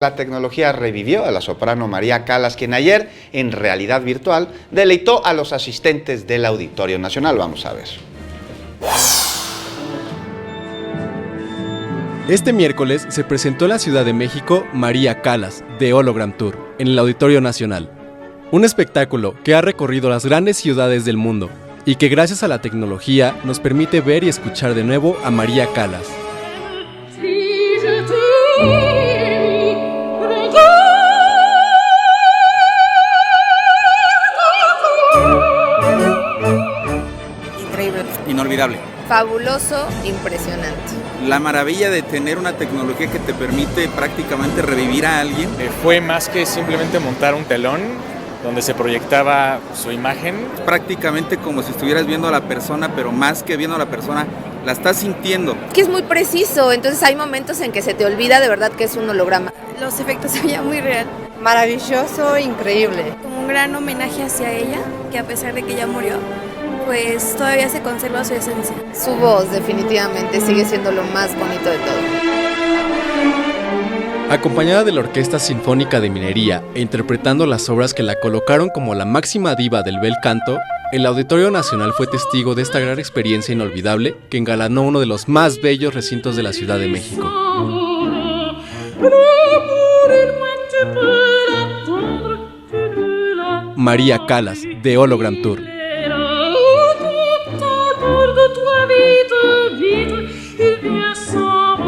La tecnología revivió a la soprano María Callas, quien ayer, en realidad virtual, deleitó a los asistentes del Auditorio Nacional. Vamos a ver. Este miércoles se presentó en la Ciudad de México María Callas, de Hologram Tour, en el Auditorio Nacional. Un espectáculo que ha recorrido las grandes ciudades del mundo y que gracias a la tecnología nos permite ver y escuchar de nuevo a María Callas. Increíble. Inolvidable. Fabuloso, impresionante. La maravilla de tener una tecnología que te permite prácticamente revivir a alguien. Fue más que simplemente montar un telón donde se proyectaba su imagen. Prácticamente como si estuvieras viendo a la persona, pero más que viendo a la persona, la estás sintiendo. Que es muy preciso, entonces hay momentos en que se te olvida de verdad que es un holograma. Los efectos se veían muy real. Maravilloso, increíble. Como un gran homenaje hacia ella, que a pesar de que ya murió, pues todavía se conserva su esencia. Su voz definitivamente sigue siendo lo más bonito de todo. Acompañada de la Orquesta Sinfónica de Minería e interpretando las obras que la colocaron como la máxima diva del bel canto, el Auditorio Nacional fue testigo de esta gran experiencia inolvidable que engalanó uno de los más bellos recintos de la Ciudad de México. María Callas, de Hologram Tour.